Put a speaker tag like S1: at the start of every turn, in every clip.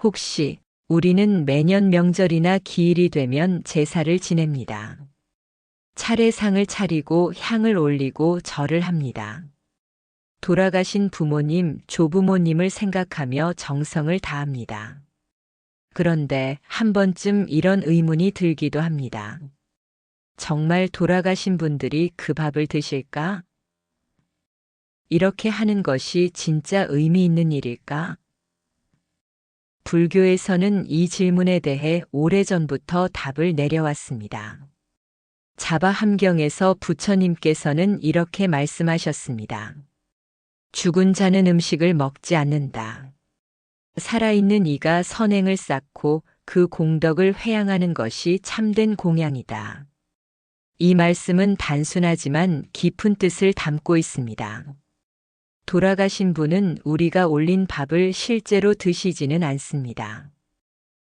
S1: 혹시 우리는 매년 명절이나 기일이 되면 제사를 지냅니다. 차례상을 차리고 향을 올리고 절을 합니다. 돌아가신 부모님, 조부모님을 생각하며 정성을 다합니다. 그런데 한 번쯤 이런 의문이 들기도 합니다. 정말 돌아가신 분들이 그 밥을 드실까? 이렇게 하는 것이 진짜 의미 있는 일일까? 불교에서는 이 질문에 대해 오래전부터 답을 내려왔습니다. 자바함경에서 부처님께서는 이렇게 말씀하셨습니다. 죽은 자는 음식을 먹지 않는다. 살아있는 이가 선행을 쌓고 그 공덕을 회양하는 것이 참된 공양이다. 이 말씀은 단순하지만 깊은 뜻을 담고 있습니다. 돌아가신 분은 우리가 올린 밥을 실제로 드시지는 않습니다.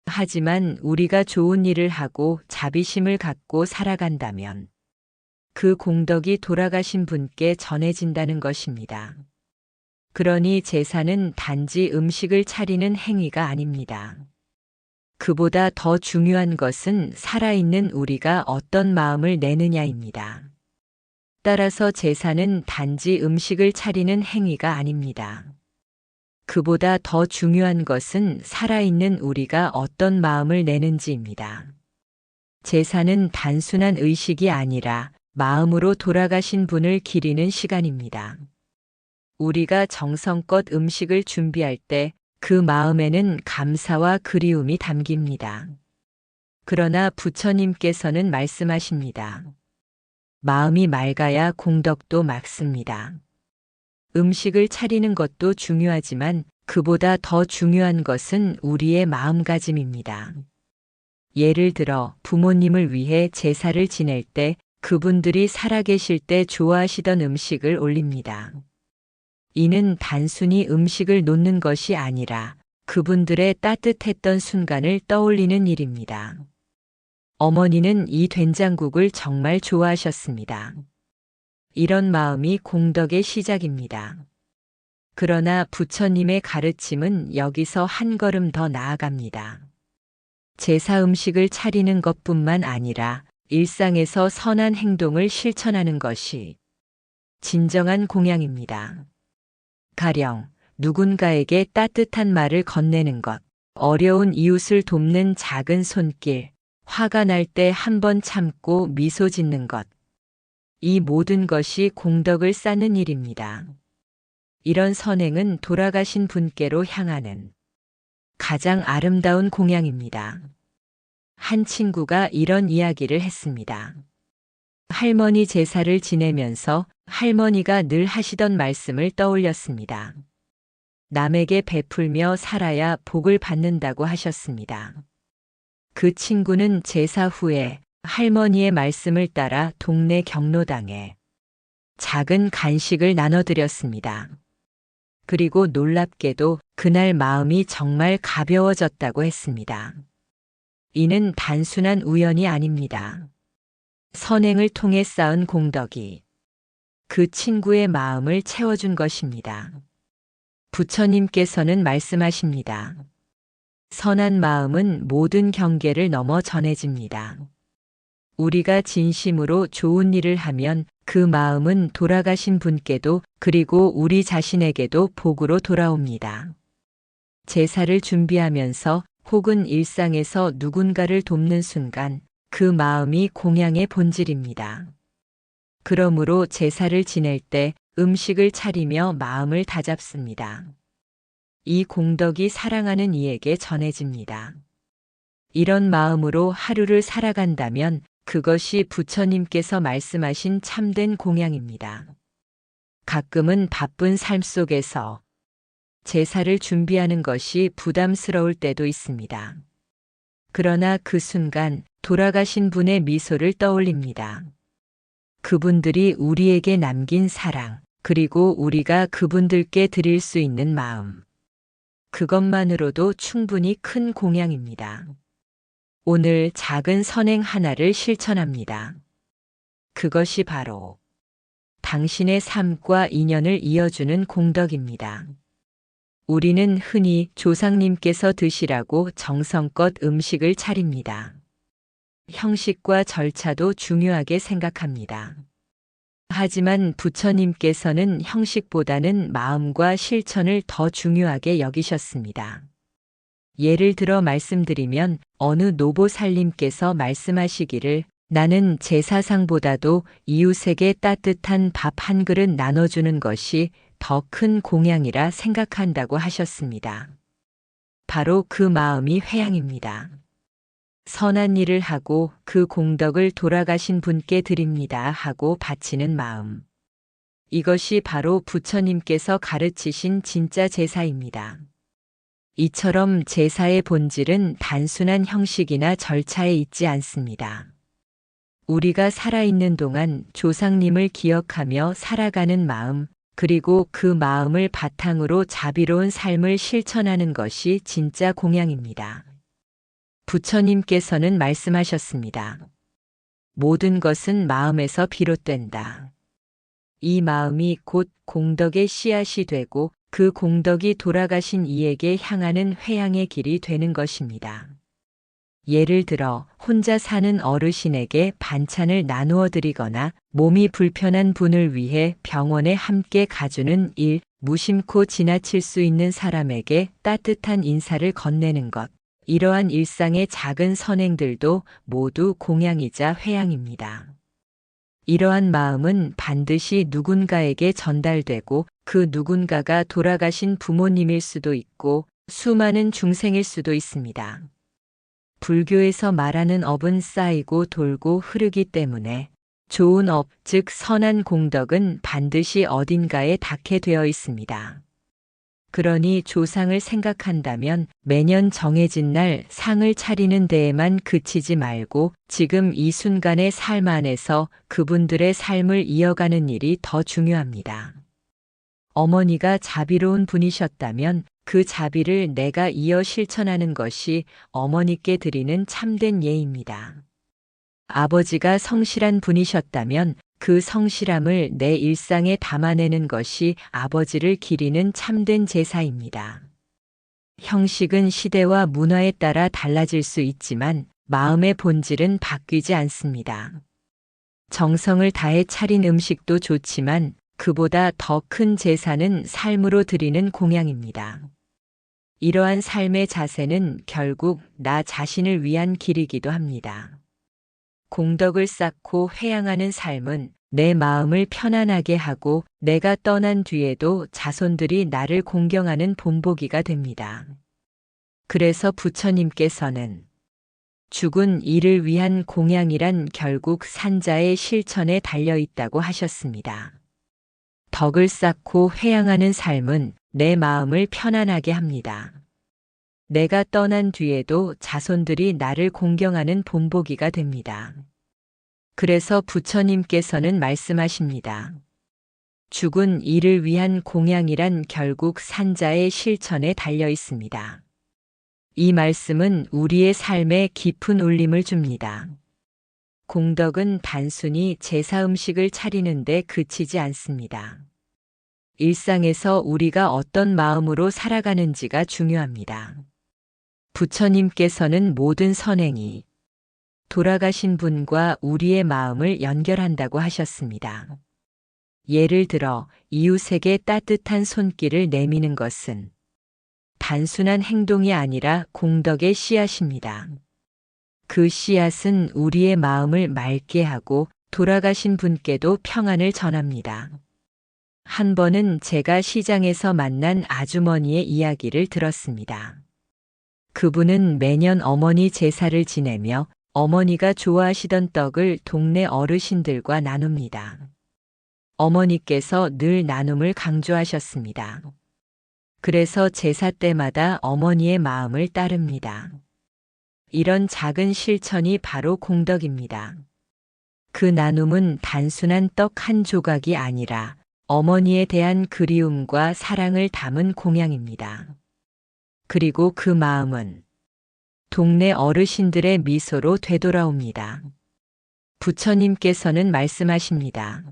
S1: 하지만 우리가 좋은 일을 하고 자비심을 갖고 살아간다면 그 공덕이 돌아가신 분께 전해진다는 것입니다. 그러니 제사는 단지 음식을 차리는 행위가 아닙니다. 그보다 더 중요한 것은 살아있는 우리가 어떤 마음을 내느냐입니다. 따라서 제사는 단지 음식을 차리는 행위가 아닙니다. 그보다 더 중요한 것은 살아있는 우리가 어떤 마음을 내는지입니다. 제사는 단순한 의식이 아니라 마음으로 돌아가신 분을 기리는 시간입니다. 우리가 정성껏 음식을 준비할 때 그 마음에는 감사와 그리움이 담깁니다. 그러나 부처님께서는 말씀하십니다. 마음이 맑아야 공덕도 맑습니다. 음식을 차리는 것도 중요하지만 그보다 더 중요한 것은 우리의 마음가짐입니다. 예를 들어 부모님을 위해 제사를 지낼 때 그분들이 살아계실 때 좋아하시던 음식을 올립니다. 이는 단순히 음식을 놓는 것이 아니라 그분들의 따뜻했던 순간을 떠올리는 일입니다. 어머니는 이 된장국을 정말 좋아하셨습니다. 이런 마음이 공덕의 시작입니다. 그러나 부처님의 가르침은 여기서 한 걸음 더 나아갑니다. 제사 음식을 차리는 것뿐만 아니라 일상에서 선한 행동을 실천하는 것이 진정한 공양입니다. 가령 누군가에게 따뜻한 말을 건네는 것, 어려운 이웃을 돕는 작은 손길, 화가 날 때 한 번 참고 미소 짓는 것. 이 모든 것이 공덕을 쌓는 일입니다. 이런 선행은 돌아가신 분께로 향하는 가장 아름다운 공양입니다. 한 친구가 이런 이야기를 했습니다. 할머니 제사를 지내면서 할머니가 늘 하시던 말씀을 떠올렸습니다. 남에게 베풀며 살아야 복을 받는다고 하셨습니다. 그 친구는 제사 후에 할머니의 말씀을 따라 동네 경로당에 작은 간식을 나눠드렸습니다. 그리고 놀랍게도 그날 마음이 정말 가벼워졌다고 했습니다. 이는 단순한 우연이 아닙니다. 선행을 통해 쌓은 공덕이 그 친구의 마음을 채워준 것입니다. 부처님께서는 말씀하십니다. 선한 마음은 모든 경계를 넘어 전해집니다. 우리가 진심으로 좋은 일을 하면 그 마음은 돌아가신 분께도 그리고 우리 자신에게도 복으로 돌아옵니다. 제사를 준비하면서 혹은 일상에서 누군가를 돕는 순간 그 마음이 공양의 본질입니다. 그러므로 제사를 지낼 때 음식을 차리며 마음을 다잡습니다. 이 공덕이 사랑하는 이에게 전해집니다. 이런 마음으로 하루를 살아간다면 그것이 부처님께서 말씀하신 참된 공양입니다. 가끔은 바쁜 삶 속에서 제사를 준비하는 것이 부담스러울 때도 있습니다. 그러나 그 순간 돌아가신 분의 미소를 떠올립니다. 그분들이 우리에게 남긴 사랑, 그리고 우리가 그분들께 드릴 수 있는 마음. 그것만으로도 충분히 큰 공양입니다. 오늘 작은 선행 하나를 실천합니다. 그것이 바로 당신의 삶과 인연을 이어주는 공덕입니다. 우리는 흔히 조상님께서 드시라고 정성껏 음식을 차립니다. 형식과 절차도 중요하게 생각합니다. 하지만 부처님께서는 형식보다는 마음과 실천을 더 중요하게 여기셨습니다. 예를 들어 말씀드리면 어느 노보살님께서 말씀하시기를 나는 제사상보다도 이웃에게 따뜻한 밥 한 그릇 나눠주는 것이 더 큰 공양이라 생각한다고 하셨습니다. 바로 그 마음이 회양입니다. 선한 일을 하고 그 공덕을 돌아가신 분께 드립니다 하고 바치는 마음. 이것이 바로 부처님께서 가르치신 진짜 제사입니다. 이처럼 제사의 본질은 단순한 형식이나 절차에 있지 않습니다. 우리가 살아있는 동안 조상님을 기억하며 살아가는 마음, 그리고 그 마음을 바탕으로 자비로운 삶을 실천하는 것이 진짜 공양입니다. 부처님께서는 말씀하셨습니다. 모든 것은 마음에서 비롯된다. 이 마음이 곧 공덕의 씨앗이 되고 그 공덕이 돌아가신 이에게 향하는 회양의 길이 되는 것입니다. 예를 들어 혼자 사는 어르신에게 반찬을 나누어 드리거나 몸이 불편한 분을 위해 병원에 함께 가주는 일, 무심코 지나칠 수 있는 사람에게 따뜻한 인사를 건네는 것, 이러한 일상의 작은 선행들도 모두 공양이자 회양입니다. 이러한 마음은 반드시 누군가에게 전달되고 그 누군가가 돌아가신 부모님일 수도 있고 수많은 중생일 수도 있습니다. 불교에서 말하는 업은 쌓이고 돌고 흐르기 때문에 좋은 업, 즉 선한 공덕은 반드시 어딘가에 닿게 되어 있습니다. 그러니 조상을 생각한다면 매년 정해진 날 상을 차리는 데에만 그치지 말고 지금 이 순간의 삶 안에서 그분들의 삶을 이어가는 일이 더 중요합니다. 어머니가 자비로운 분이셨다면 그 자비를 내가 이어 실천하는 것이 어머니께 드리는 참된 예입니다. 아버지가 성실한 분이셨다면 그 성실함을 내 일상에 담아내는 것이 아버지를 기리는 참된 제사입니다. 형식은 시대와 문화에 따라 달라질 수 있지만 마음의 본질은 바뀌지 않습니다. 정성을 다해 차린 음식도 좋지만 그보다 더 큰 제사는 삶으로 드리는 공양입니다. 이러한 삶의 자세는 결국 나 자신을 위한 길이기도 합니다. 공덕을 쌓고 회양하는 삶은 내 마음을 편안하게 하고 내가 떠난 뒤에도 자손들이 나를 공경하는 본보기가 됩니다. 그래서 부처님께서는 죽은 이를 위한 공양이란 결국 산자의 실천에 달려 있다고 하셨습니다. 덕을 쌓고 회양하는 삶은 내 마음을 편안하게 합니다. 내가 떠난 뒤에도 자손들이 나를 공경하는 본보기가 됩니다. 그래서 부처님께서는 말씀하십니다. 죽은 이를 위한 공양이란 결국 산자의 실천에 달려 있습니다. 이 말씀은 우리의 삶에 깊은 울림을 줍니다. 공덕은 단순히 제사 음식을 차리는데 그치지 않습니다. 일상에서 우리가 어떤 마음으로 살아가는지가 중요합니다. 부처님께서는 모든 선행이 돌아가신 분과 우리의 마음을 연결한다고 하셨습니다. 예를 들어 이웃에게 따뜻한 손길을 내미는 것은 단순한 행동이 아니라 공덕의 씨앗입니다. 그 씨앗은 우리의 마음을 맑게 하고 돌아가신 분께도 평안을 전합니다. 한 번은 제가 시장에서 만난 아주머니의 이야기를 들었습니다. 그분은 매년 어머니 제사를 지내며 어머니가 좋아하시던 떡을 동네 어르신들과 나눕니다. 어머니께서 늘 나눔을 강조하셨습니다. 그래서 제사 때마다 어머니의 마음을 따릅니다. 이런 작은 실천이 바로 공덕입니다. 그 나눔은 단순한 떡 한 조각이 아니라 어머니에 대한 그리움과 사랑을 담은 공양입니다. 그리고 그 마음은 동네 어르신들의 미소로 되돌아옵니다. 부처님께서는 말씀하십니다.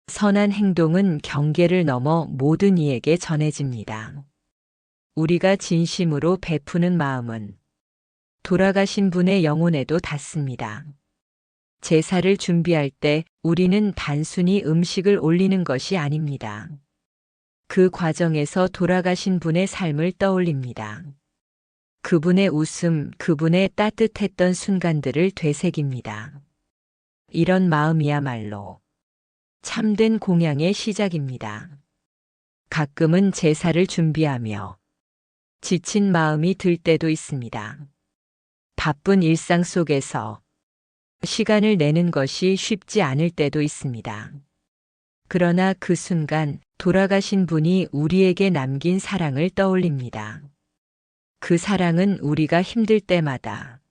S1: 선한 행동은 경계를 넘어 모든 이에게 전해집니다. 우리가 진심으로 베푸는 마음은 돌아가신 분의 영혼에도 닿습니다. 제사를 준비할 때 우리는 단순히 음식을 올리는 것이 아닙니다. 그 과정에서 돌아가신 분의 삶을 떠올립니다. 그분의 웃음, 그분의 따뜻했던 순간들을 되새깁니다. 이런 마음이야말로 참된 공양의 시작입니다. 가끔은 제사를 준비하며 지친 마음이 들 때도 있습니다. 바쁜 일상 속에서 시간을 내는 것이 쉽지 않을 때도 있습니다. 그러나 그 순간 돌아가신 분이 우리에게 남긴 사랑을 떠올립니다. 그 사랑은 우리가 힘들 때마다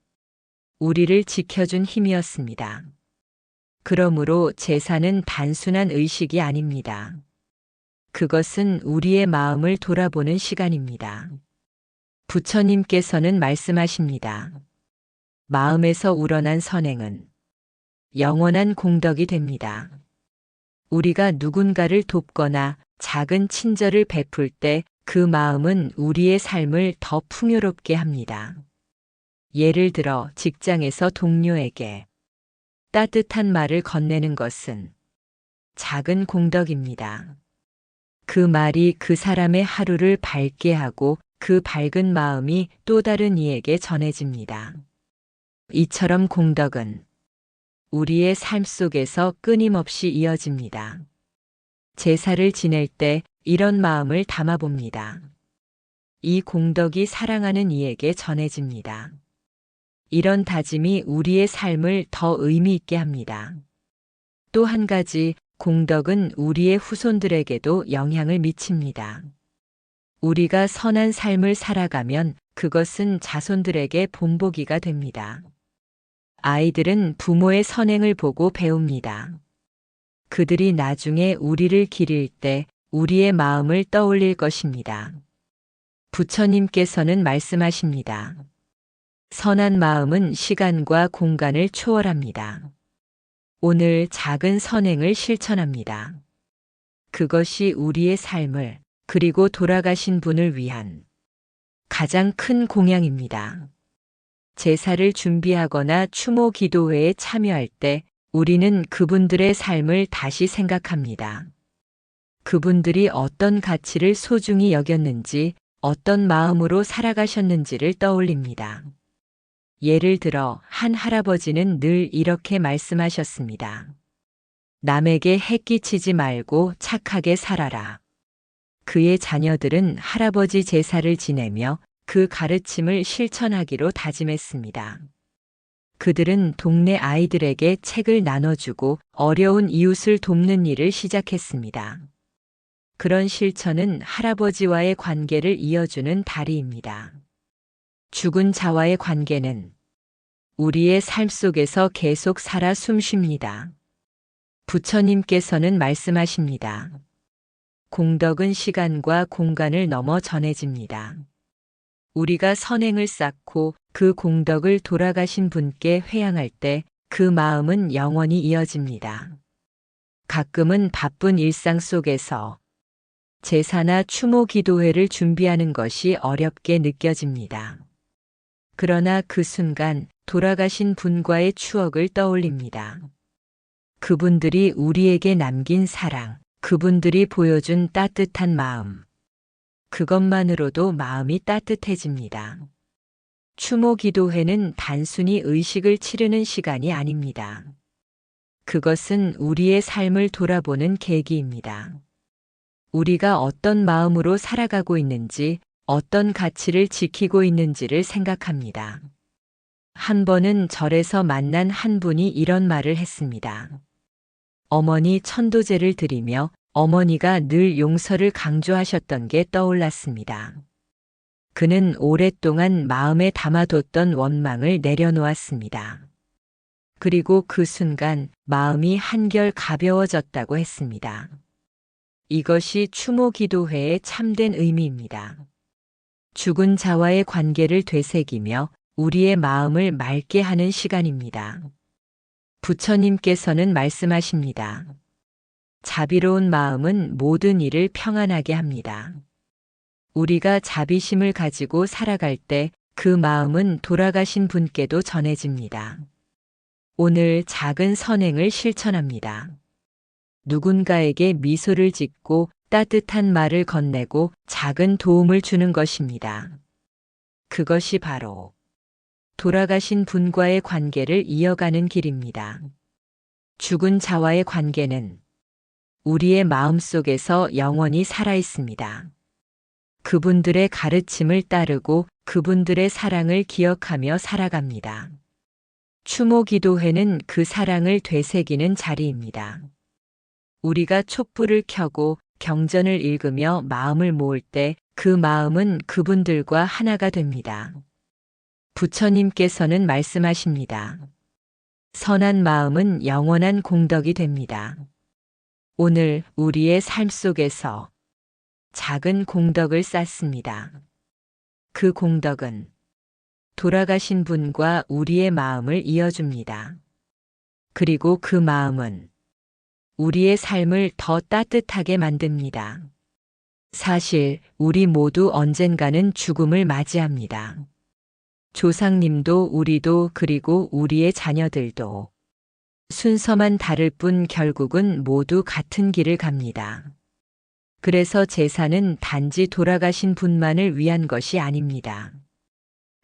S1: 우리를 지켜준 힘이었습니다. 그러므로 제사는 단순한 의식이 아닙니다. 그것은 우리의 마음을 돌아보는 시간입니다. 부처님께서는 말씀하십니다. 마음에서 우러난 선행은 영원한 공덕이 됩니다. 우리가 누군가를 돕거나 작은 친절을 베풀 때 그 마음은 우리의 삶을 더 풍요롭게 합니다. 예를 들어 직장에서 동료에게 따뜻한 말을 건네는 것은 작은 공덕입니다. 그 말이 그 사람의 하루를 밝게 하고 그 밝은 마음이 또 다른 이에게 전해집니다. 이처럼 공덕은 우리의 삶 속에서 끊임없이 이어집니다. 제사를 지낼 때 이런 마음을 담아봅니다. 이 공덕이 사랑하는 이에게 전해집니다. 이런 다짐이 우리의 삶을 더 의미 있게 합니다. 또 한 가지, 공덕은 우리의 후손들에게도 영향을 미칩니다. 우리가 선한 삶을 살아가면 그것은 자손들에게 본보기가 됩니다. 아이들은 부모의 선행을 보고 배웁니다. 그들이 나중에 우리를 기릴 때 우리의 마음을 떠올릴 것입니다. 부처님께서는 말씀하십니다. 선한 마음은 시간과 공간을 초월합니다. 오늘 작은 선행을 실천합니다. 그것이 우리의 삶을 그리고 돌아가신 분을 위한 가장 큰 공양입니다. 제사를 준비하거나 추모 기도회에 참여할 때 우리는 그분들의 삶을 다시 생각합니다. 그분들이 어떤 가치를 소중히 여겼는지, 어떤 마음으로 살아가셨는지를 떠올립니다. 예를 들어 한 할아버지는 늘 이렇게 말씀하셨습니다. 남에게 해 끼치지 말고 착하게 살아라. 그의 자녀들은 할아버지 제사를 지내며 그 가르침을 실천하기로 다짐했습니다. 그들은 동네 아이들에게 책을 나눠주고 어려운 이웃을 돕는 일을 시작했습니다. 그런 실천은 할아버지와의 관계를 이어주는 다리입니다. 죽은 자와의 관계는 우리의 삶 속에서 계속 살아 숨쉽니다. 부처님께서는 말씀하십니다. 공덕은 시간과 공간을 넘어 전해집니다. 우리가 선행을 쌓고 그 공덕을 돌아가신 분께 회양할 때 그 마음은 영원히 이어집니다. 가끔은 바쁜 일상 속에서 제사나 추모 기도회를 준비하는 것이 어렵게 느껴집니다. 그러나 그 순간 돌아가신 분과의 추억을 떠올립니다. 그분들이 우리에게 남긴 사랑, 그분들이 보여준 따뜻한 마음. 그것만으로도 마음이 따뜻해집니다. 추모 기도회는 단순히 의식을 치르는 시간이 아닙니다. 그것은 우리의 삶을 돌아보는 계기입니다. 우리가 어떤 마음으로 살아가고 있는지, 어떤 가치를 지키고 있는지를 생각합니다. 한 번은 절에서 만난 한 분이 이런 말을 했습니다. 어머니 천도제를 드리며 어머니가 늘 용서를 강조하셨던 게 떠올랐습니다. 그는 오랫동안 마음에 담아뒀던 원망을 내려놓았습니다. 그리고 그 순간 마음이 한결 가벼워졌다고 했습니다. 이것이 추모 기도회의 참된 의미입니다. 죽은 자와의 관계를 되새기며 우리의 마음을 맑게 하는 시간입니다. 부처님께서는 말씀하십니다. 자비로운 마음은 모든 일을 평안하게 합니다. 우리가 자비심을 가지고 살아갈 때 그 마음은 돌아가신 분께도 전해집니다. 오늘 작은 선행을 실천합니다. 누군가에게 미소를 짓고 따뜻한 말을 건네고 작은 도움을 주는 것입니다. 그것이 바로 돌아가신 분과의 관계를 이어가는 길입니다. 죽은 자와의 관계는 우리의 마음속에서 영원히 살아 있습니다. 그분들의 가르침을 따르고 그분들의 사랑을 기억하며 살아갑니다. 추모 기도회는 그 사랑을 되새기는 자리입니다. 우리가 촛불을 켜고 경전을 읽으며 마음을 모을 때 그 마음은 그분들과 하나가 됩니다. 부처님께서는 말씀하십니다. 선한 마음은 영원한 공덕이 됩니다. 오늘 우리의 삶 속에서 작은 공덕을 쌓습니다. 그 공덕은 돌아가신 분과 우리의 마음을 이어줍니다. 그리고 그 마음은 우리의 삶을 더 따뜻하게 만듭니다. 사실 우리 모두 언젠가는 죽음을 맞이합니다. 조상님도 우리도 그리고 우리의 자녀들도 순서만 다를 뿐 결국은 모두 같은 길을 갑니다. 그래서 제사는 단지 돌아가신 분만을 위한 것이 아닙니다.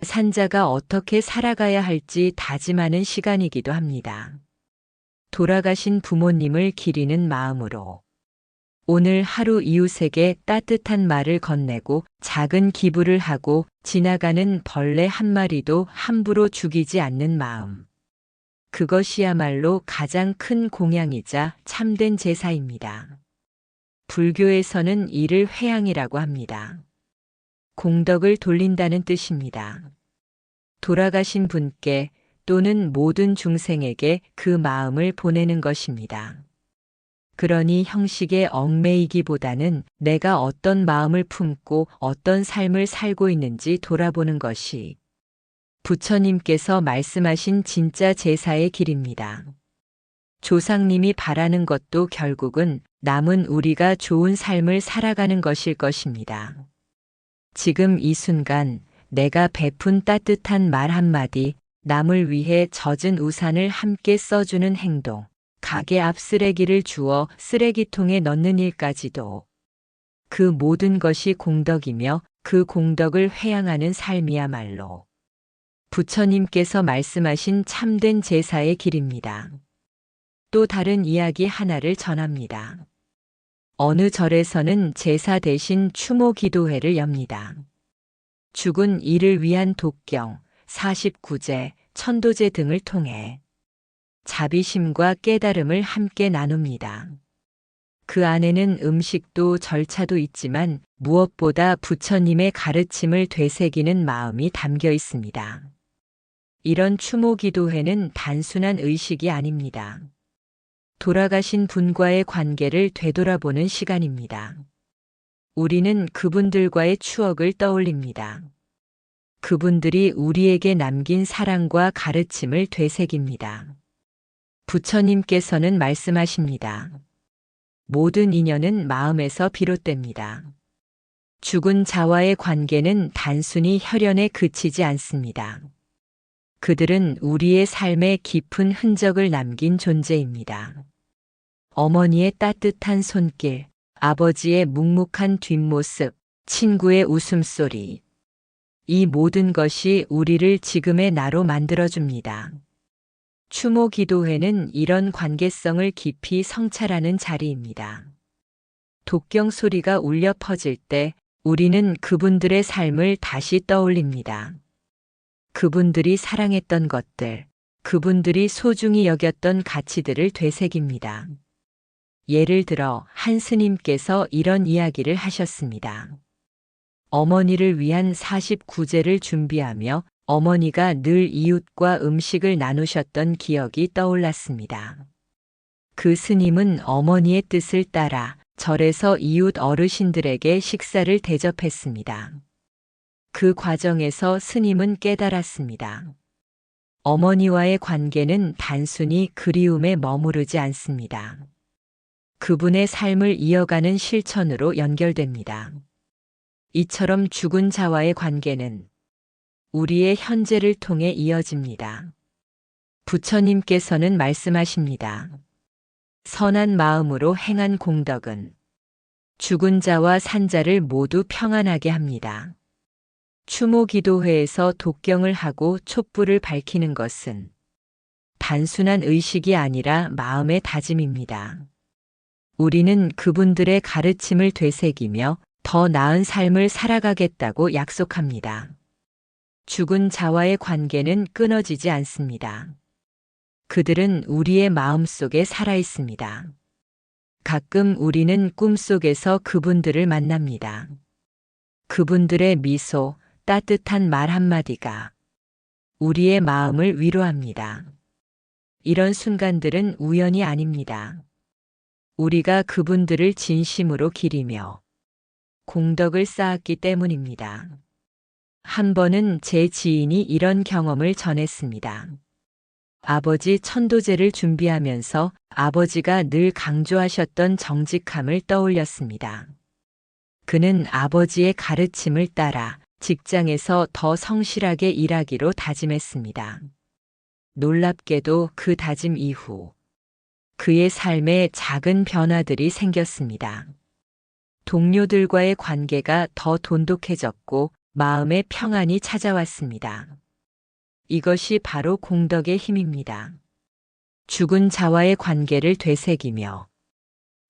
S1: 산자가 어떻게 살아가야 할지 다짐하는 시간이기도 합니다. 돌아가신 부모님을 기리는 마음으로 오늘 하루 이웃에게 따뜻한 말을 건네고 작은 기부를 하고 지나가는 벌레 한 마리도 함부로 죽이지 않는 마음. 그것이야말로 가장 큰 공양이자 참된 제사입니다. 불교에서는 이를 회향이라고 합니다. 공덕을 돌린다는 뜻입니다. 돌아가신 분께 또는 모든 중생에게 그 마음을 보내는 것입니다. 그러니 형식에 얽매이기보다는 내가 어떤 마음을 품고 어떤 삶을 살고 있는지 돌아보는 것이 부처님께서 말씀하신 진짜 제사의 길입니다. 조상님이 바라는 것도 결국은 남은 우리가 좋은 삶을 살아가는 것일 것입니다. 지금 이 순간 내가 베푼 따뜻한 말 한마디, 남을 위해 젖은 우산을 함께 써주는 행동, 가게 앞 쓰레기를 주워 쓰레기통에 넣는 일까지도 그 모든 것이 공덕이며 그 공덕을 회양하는 삶이야말로 부처님께서 말씀하신 참된 제사의 길입니다. 또 다른 이야기 하나를 전합니다. 어느 절에서는 제사 대신 추모 기도회를 엽니다. 죽은 이를 위한 독경, 49제, 천도제 등을 통해 자비심과 깨달음을 함께 나눕니다. 그 안에는 음식도 절차도 있지만 무엇보다 부처님의 가르침을 되새기는 마음이 담겨 있습니다. 이런 추모 기도회는 단순한 의식이 아닙니다. 돌아가신 분과의 관계를 되돌아보는 시간입니다. 우리는 그분들과의 추억을 떠올립니다. 그분들이 우리에게 남긴 사랑과 가르침을 되새깁니다. 부처님께서는 말씀하십니다. 모든 인연은 마음에서 비롯됩니다. 죽은 자와의 관계는 단순히 혈연에 그치지 않습니다. 그들은 우리의 삶에 깊은 흔적을 남긴 존재입니다. 어머니의 따뜻한 손길, 아버지의 묵묵한 뒷모습, 친구의 웃음소리. 이 모든 것이 우리를 지금의 나로 만들어줍니다. 추모 기도회는 이런 관계성을 깊이 성찰하는 자리입니다. 독경 소리가 울려 퍼질 때 우리는 그분들의 삶을 다시 떠올립니다. 그분들이 사랑했던 것들, 그분들이 소중히 여겼던 가치들을 되새깁니다. 예를 들어 한 스님께서 이런 이야기를 하셨습니다. 어머니를 위한 49제를 준비하며 어머니가 늘 이웃과 음식을 나누셨던 기억이 떠올랐습니다. 그 스님은 어머니의 뜻을 따라 절에서 이웃 어르신들에게 식사를 대접했습니다. 그 과정에서 스님은 깨달았습니다. 어머니와의 관계는 단순히 그리움에 머무르지 않습니다. 그분의 삶을 이어가는 실천으로 연결됩니다. 이처럼 죽은 자와의 관계는 우리의 현재를 통해 이어집니다. 부처님께서는 말씀하십니다. 선한 마음으로 행한 공덕은 죽은 자와 산 자를 모두 평안하게 합니다. 추모 기도회에서 독경을 하고 촛불을 밝히는 것은 단순한 의식이 아니라 마음의 다짐입니다. 우리는 그분들의 가르침을 되새기며 더 나은 삶을 살아가겠다고 약속합니다. 죽은 자와의 관계는 끊어지지 않습니다. 그들은 우리의 마음속에 살아 있습니다. 가끔 우리는 꿈속에서 그분들을 만납니다. 그분들의 미소, 따뜻한 말 한마디가 우리의 마음을 위로합니다. 이런 순간들은 우연이 아닙니다. 우리가 그분들을 진심으로 기리며 공덕을 쌓았기 때문입니다. 한 번은 제 지인이 이런 경험을 전했습니다. 아버지 천도제를 준비하면서 아버지가 늘 강조하셨던 정직함을 떠올렸습니다. 그는 아버지의 가르침을 따라 직장에서 더 성실하게 일하기로 다짐했습니다. 놀랍게도 그 다짐 이후 그의 삶에 작은 변화들이 생겼습니다. 동료들과의 관계가 더 돈독해졌고 마음의 평안이 찾아왔습니다. 이것이 바로 공덕의 힘입니다. 죽은 자와의 관계를 되새기며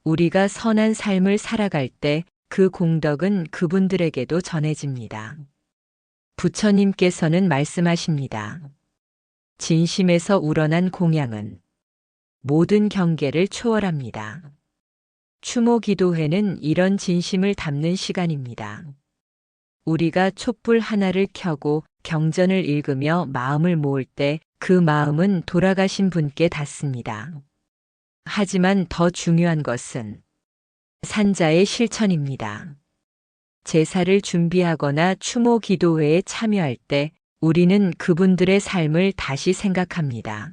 S1: 우리가 선한 삶을 살아갈 때 그 공덕은 그분들에게도 전해집니다. 부처님께서는 말씀하십니다. 진심에서 우러난 공양은 모든 경계를 초월합니다. 추모 기도회는 이런 진심을 담는 시간입니다. 우리가 촛불 하나를 켜고 경전을 읽으며 마음을 모을 때 그 마음은 돌아가신 분께 닿습니다. 하지만 더 중요한 것은 산자의 실천입니다. 제사를 준비하거나 추모 기도회에 참여할 때 우리는 그분들의 삶을 다시 생각합니다.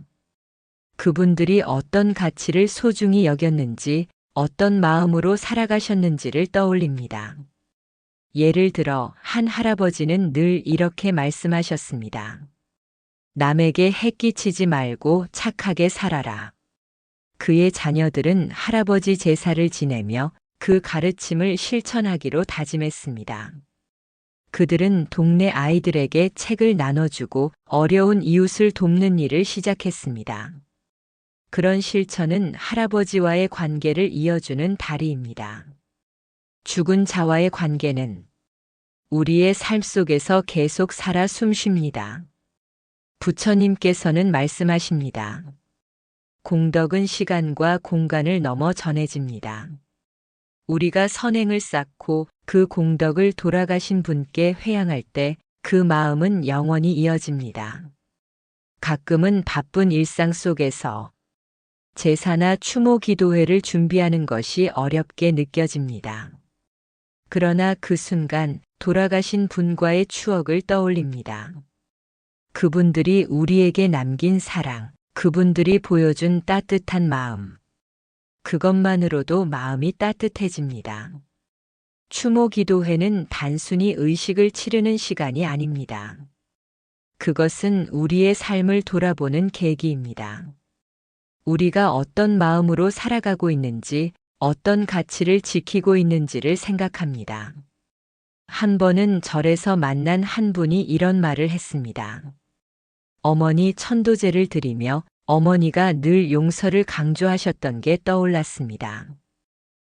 S1: 그분들이 어떤 가치를 소중히 여겼는지, 어떤 마음으로 살아가셨는지를 떠올립니다. 예를 들어 한 할아버지는 늘 이렇게 말씀하셨습니다. 남에게 해끼치지 말고 착하게 살아라. 그의 자녀들은 할아버지 제사를 지내며 그 가르침을 실천하기로 다짐했습니다. 그들은 동네 아이들에게 책을 나눠주고 어려운 이웃을 돕는 일을 시작했습니다. 그런 실천은 할아버지와의 관계를 이어주는 다리입니다. 죽은 자와의 관계는 우리의 삶 속에서 계속 살아 숨쉽니다. 부처님께서는 말씀하십니다. 공덕은 시간과 공간을 넘어 전해집니다. 우리가 선행을 쌓고 그 공덕을 돌아가신 분께 회향할 때 그 마음은 영원히 이어집니다. 가끔은 바쁜 일상 속에서 제사나 추모 기도회를 준비하는 것이 어렵게 느껴집니다. 그러나 그 순간 돌아가신 분과의 추억을 떠올립니다. 그분들이 우리에게 남긴 사랑, 그분들이 보여준 따뜻한 마음. 그것만으로도 마음이 따뜻해집니다. 추모 기도회는 단순히 의식을 치르는 시간이 아닙니다. 그것은 우리의 삶을 돌아보는 계기입니다. 우리가 어떤 마음으로 살아가고 있는지, 어떤 가치를 지키고 있는지를 생각합니다. 한 번은 절에서 만난 한 분이 이런 말을 했습니다. 어머니 천도제를 드리며 어머니가 늘 용서를 강조하셨던 게 떠올랐습니다.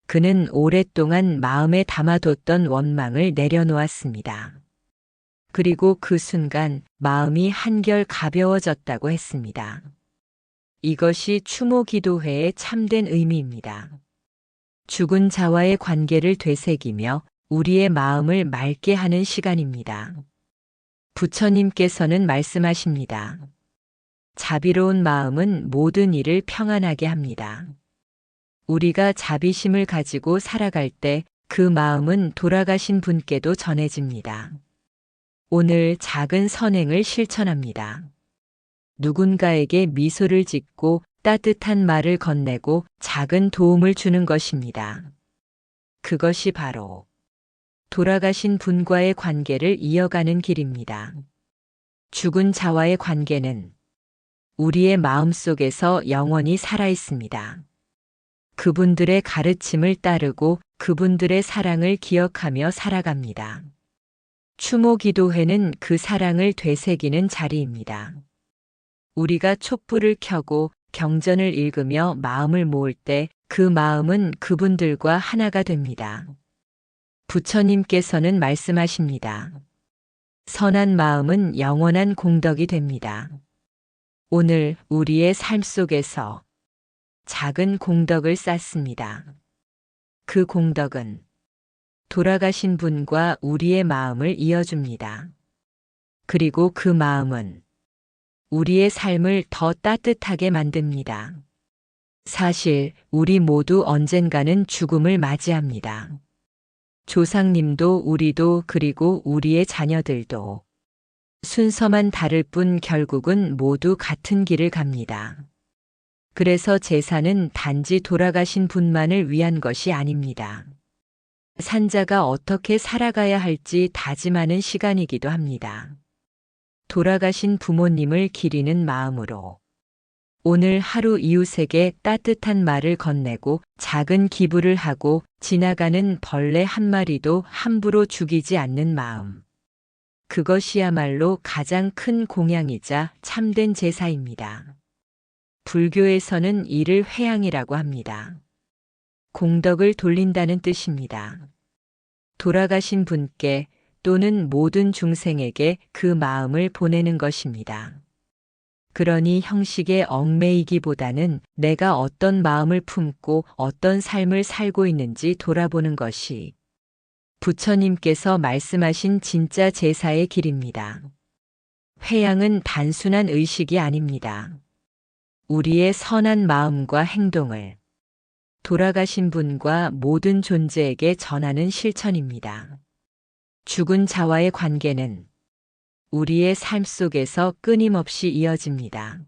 S1: 그는 오랫동안 마음에 담아뒀던 원망을 내려놓았습니다. 그리고 그 순간 마음이 한결 가벼워졌다고 했습니다. 이것이 추모 기도회의 참된 의미입니다. 죽은 자와의 관계를 되새기며 우리의 마음을 맑게 하는 시간입니다. 부처님께서는 말씀하십니다. 자비로운 마음은 모든 일을 평안하게 합니다. 우리가 자비심을 가지고 살아갈 때 그 마음은 돌아가신 분께도 전해집니다. 오늘 작은 선행을 실천합니다. 누군가에게 미소를 짓고 따뜻한 말을 건네고 작은 도움을 주는 것입니다. 그것이 바로 돌아가신 분과의 관계를 이어가는 길입니다. 죽은 자와의 관계는 우리의 마음속에서 영원히 살아 있습니다. 그분들의 가르침을 따르고 그분들의 사랑을 기억하며 살아갑니다. 추모 기도회는 그 사랑을 되새기는 자리입니다. 우리가 촛불을 켜고 경전을 읽으며 마음을 모을 때 그 마음은 그분들과 하나가 됩니다. 부처님께서는 말씀하십니다. 선한 마음은 영원한 공덕이 됩니다. 오늘 우리의 삶 속에서 작은 공덕을 쌓습니다. 그 공덕은 돌아가신 분과 우리의 마음을 이어줍니다. 그리고 그 마음은 우리의 삶을 더 따뜻하게 만듭니다. 사실 우리 모두 언젠가는 죽음을 맞이합니다. 조상님도 우리도 그리고 우리의 자녀들도 순서만 다를 뿐 결국은 모두 같은 길을 갑니다. 그래서 제사는 단지 돌아가신 분만을 위한 것이 아닙니다. 산자가 어떻게 살아가야 할지 다짐하는 시간이기도 합니다. 돌아가신 부모님을 기리는 마음으로 오늘 하루 이웃에게 따뜻한 말을 건네고 작은 기부를 하고 지나가는 벌레 한 마리도 함부로 죽이지 않는 마음. 그것이야말로 가장 큰 공양이자 참된 제사입니다. 불교에서는 이를 회향이라고 합니다. 공덕을 돌린다는 뜻입니다. 돌아가신 분께 또는 모든 중생에게 그 마음을 보내는 것입니다. 그러니 형식에 얽매이기보다는 내가 어떤 마음을 품고 어떤 삶을 살고 있는지 돌아보는 것이 부처님께서 말씀하신 진짜 제사의 길입니다. 회향은 단순한 의식이 아닙니다. 우리의 선한 마음과 행동을 돌아가신 분과 모든 존재에게 전하는 실천입니다. 죽은 자와의 관계는 우리의 삶 속에서 끊임없이 이어집니다.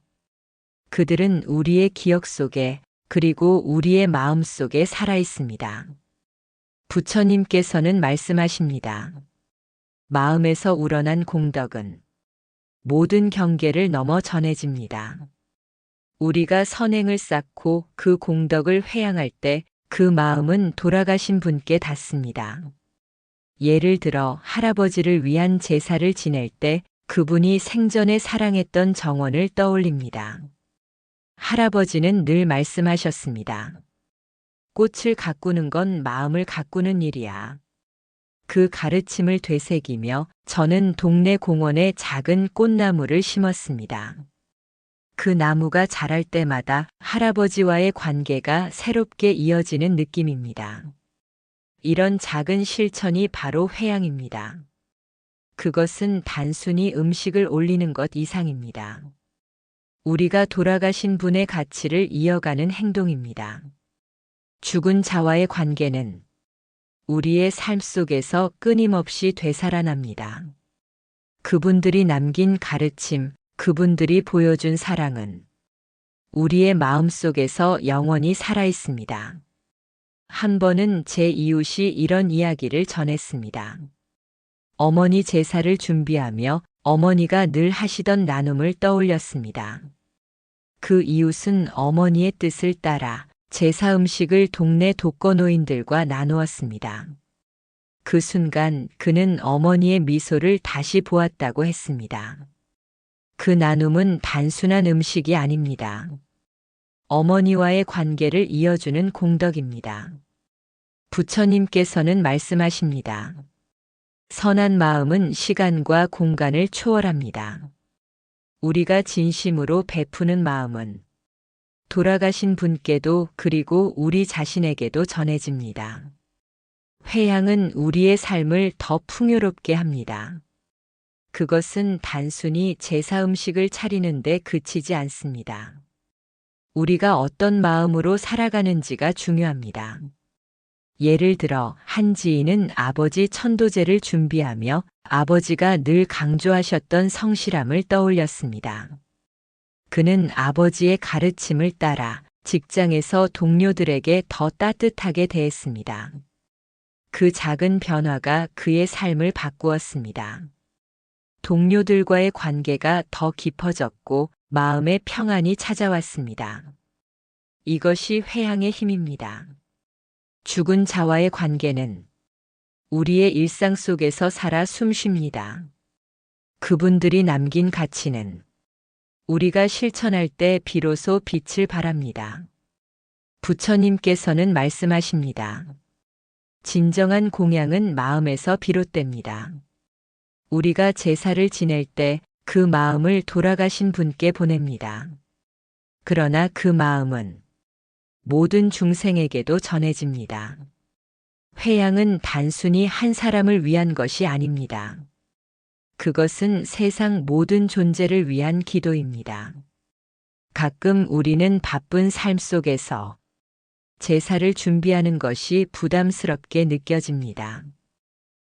S1: 그들은 우리의 기억 속에 그리고 우리의 마음 속에 살아 있습니다. 부처님께서는 말씀하십니다. 마음에서 우러난 공덕은 모든 경계를 넘어 전해집니다. 우리가 선행을 쌓고 그 공덕을 회향할 때 그 마음은 돌아가신 분께 닿습니다. 예를 들어 할아버지를 위한 제사를 지낼 때 그분이 생전에 사랑했던 정원을 떠올립니다. 할아버지는 늘 말씀하셨습니다. 꽃을 가꾸는 건 마음을 가꾸는 일이야. 그 가르침을 되새기며 저는 동네 공원에 작은 꽃나무를 심었습니다. 그 나무가 자랄 때마다 할아버지와의 관계가 새롭게 이어지는 느낌입니다. 이런 작은 실천이 바로 회향입니다. 그것은 단순히 음식을 올리는 것 이상입니다. 우리가 돌아가신 분의 가치를 이어가는 행동입니다. 죽은 자와의 관계는 우리의 삶 속에서 끊임없이 되살아납니다. 그분들이 남긴 가르침, 그분들이 보여준 사랑은 우리의 마음 속에서 영원히 살아 있습니다. 한 번은 제 이웃이 이런 이야기를 전했습니다. 어머니 제사를 준비하며 어머니가 늘 하시던 나눔을 떠올렸습니다. 그 이웃은 어머니의 뜻을 따라 제사 음식을 동네 독거노인들과 나누었습니다. 그 순간 그는 어머니의 미소를 다시 보았다고 했습니다. 그 나눔은 단순한 음식이 아닙니다. 어머니와의 관계를 이어주는 공덕입니다. 부처님께서는 말씀하십니다. 선한 마음은 시간과 공간을 초월합니다. 우리가 진심으로 베푸는 마음은 돌아가신 분께도 그리고 우리 자신에게도 전해집니다. 회향은 우리의 삶을 더 풍요롭게 합니다. 그것은 단순히 제사 음식을 차리는데 그치지 않습니다. 우리가 어떤 마음으로 살아가는지가 중요합니다. 예를 들어 한 지인은 아버지 천도제를 준비하며 아버지가 늘 강조하셨던 성실함을 떠올렸습니다. 그는 아버지의 가르침을 따라 직장에서 동료들에게 더 따뜻하게 대했습니다. 그 작은 변화가 그의 삶을 바꾸었습니다. 동료들과의 관계가 더 깊어졌고 마음의 평안이 찾아왔습니다. 이것이 회향의 힘입니다. 죽은 자와의 관계는 우리의 일상 속에서 살아 숨쉽니다. 그분들이 남긴 가치는 우리가 실천할 때 비로소 빛을 발합니다. 부처님께서는 말씀하십니다. 진정한 공양은 마음에서 비롯됩니다. 우리가 제사를 지낼 때 그 마음을 돌아가신 분께 보냅니다. 그러나 그 마음은 모든 중생에게도 전해집니다. 회향은 단순히 한 사람을 위한 것이 아닙니다. 그것은 세상 모든 존재를 위한 기도입니다. 가끔 우리는 바쁜 삶 속에서 제사를 준비하는 것이 부담스럽게 느껴집니다.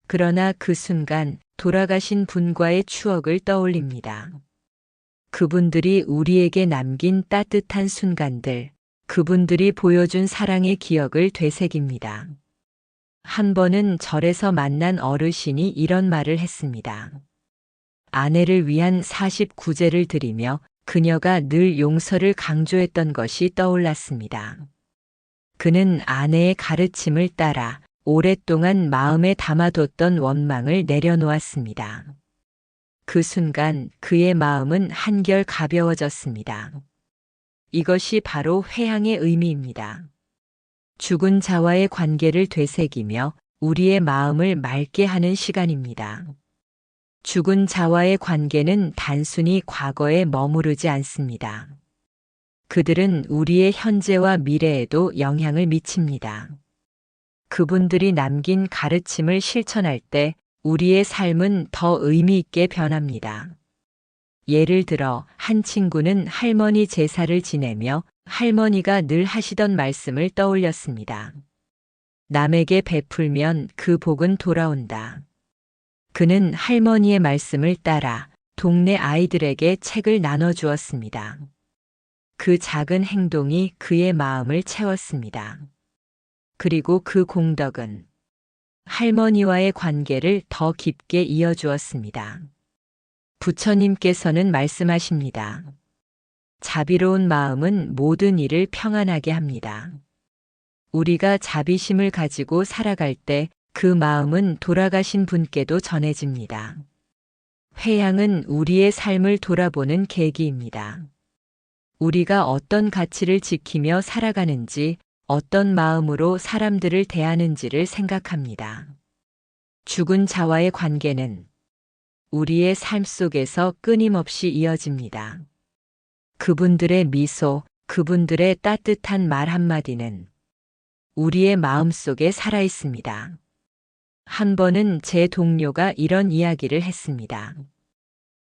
S1: 그러나 그 순간 돌아가신 분과의 추억을 떠올립니다. 그분들이 우리에게 남긴 따뜻한 순간들, 그분들이 보여준 사랑의 기억을 되새깁니다. 한 번은 절에서 만난 어르신이 이런 말을 했습니다. 아내를 위한 49제를 드리며 그녀가 늘 용서를 강조했던 것이 떠올랐습니다. 그는 아내의 가르침을 따라 오랫동안 마음에 담아뒀던 원망을 내려놓았습니다. 그 순간 그의 마음은 한결 가벼워졌습니다. 이것이 바로 회향의 의미입니다. 죽은 자와의 관계를 되새기며 우리의 마음을 맑게 하는 시간입니다. 죽은 자와의 관계는 단순히 과거에 머무르지 않습니다. 그들은 우리의 현재와 미래에도 영향을 미칩니다. 그분들이 남긴 가르침을 실천할 때 우리의 삶은 더 의미 있게 변합니다. 예를 들어 한 친구는 할머니 제사를 지내며 할머니가 늘 하시던 말씀을 떠올렸습니다. 남에게 베풀면 그 복은 돌아온다. 그는 할머니의 말씀을 따라 동네 아이들에게 책을 나눠주었습니다. 그 작은 행동이 그의 마음을 채웠습니다. 그리고 그 공덕은 할머니와의 관계를 더 깊게 이어주었습니다. 부처님께서는 말씀하십니다. 자비로운 마음은 모든 일을 평안하게 합니다. 우리가 자비심을 가지고 살아갈 때 그 마음은 돌아가신 분께도 전해집니다. 회향은 우리의 삶을 돌아보는 계기입니다. 우리가 어떤 가치를 지키며 살아가는지, 어떤 마음으로 사람들을 대하는지를 생각합니다. 죽은 자와의 관계는 우리의 삶 속에서 끊임없이 이어집니다. 그분들의 미소, 그분들의 따뜻한 말 한마디는 우리의 마음 속에 살아 있습니다. 한 번은 제 동료가 이런 이야기를 했습니다.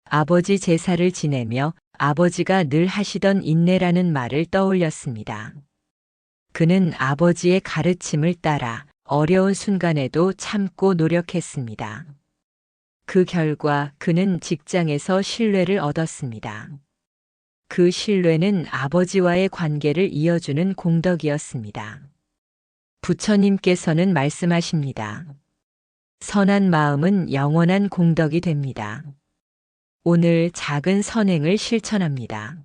S1: 아버지 제사를 지내며 아버지가 늘 하시던 인내라는 말을 떠올렸습니다. 그는 아버지의 가르침을 따라 어려운 순간에도 참고 노력했습니다. 그 결과 그는 직장에서 신뢰를 얻었습니다. 그 신뢰는 아버지와의 관계를 이어주는 공덕이었습니다. 부처님께서는 말씀하십니다. 선한 마음은 영원한 공덕이 됩니다. 오늘 작은 선행을 실천합니다.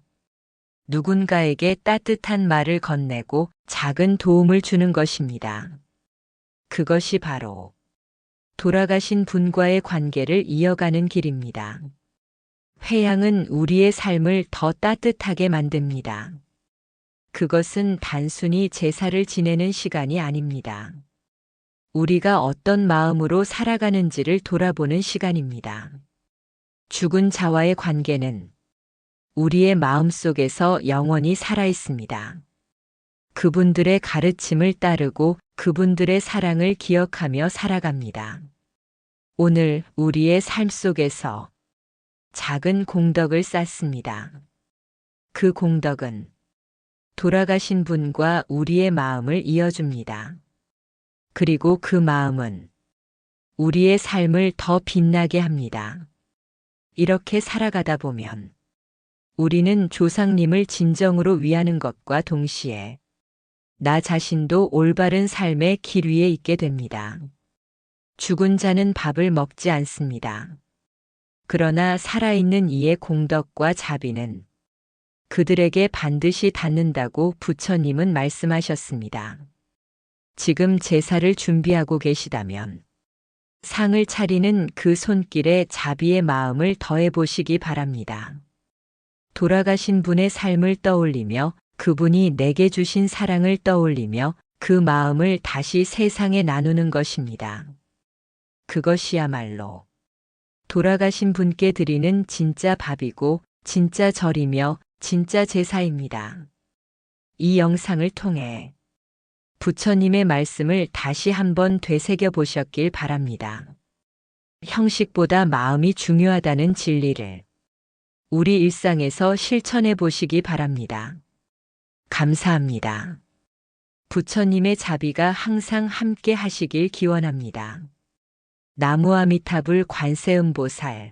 S1: 누군가에게 따뜻한 말을 건네고 작은 도움을 주는 것입니다. 그것이 바로 돌아가신 분과의 관계를 이어가는 길입니다. 회향은 우리의 삶을 더 따뜻하게 만듭니다. 그것은 단순히 제사를 지내는 시간이 아닙니다. 우리가 어떤 마음으로 살아가는지를 돌아보는 시간입니다. 죽은 자와의 관계는 우리의 마음 속에서 영원히 살아 있습니다. 그분들의 가르침을 따르고 그분들의 사랑을 기억하며 살아갑니다. 오늘 우리의 삶 속에서 작은 공덕을 쌓습니다. 그 공덕은 돌아가신 분과 우리의 마음을 이어줍니다. 그리고 그 마음은 우리의 삶을 더 빛나게 합니다. 이렇게 살아가다 보면 우리는 조상님을 진정으로 위하는 것과 동시에 나 자신도 올바른 삶의 길 위에 있게 됩니다. 죽은 자는 밥을 먹지 않습니다. 그러나 살아있는 이의 공덕과 자비는 그들에게 반드시 닿는다고 부처님은 말씀하셨습니다. 지금 제사를 준비하고 계시다면 상을 차리는 그 손길에 자비의 마음을 더해 보시기 바랍니다. 돌아가신 분의 삶을 떠올리며 그분이 내게 주신 사랑을 떠올리며 그 마음을 다시 세상에 나누는 것입니다. 그것이야말로 돌아가신 분께 드리는 진짜 밥이고 진짜 절이며 진짜 제사입니다. 이 영상을 통해 부처님의 말씀을 다시 한번 되새겨 보셨길 바랍니다. 형식보다 마음이 중요하다는 진리를 우리 일상에서 실천해 보시기 바랍니다. 감사합니다. 부처님의 자비가 항상 함께 하시길 기원합니다. 나무아미타불 관세음보살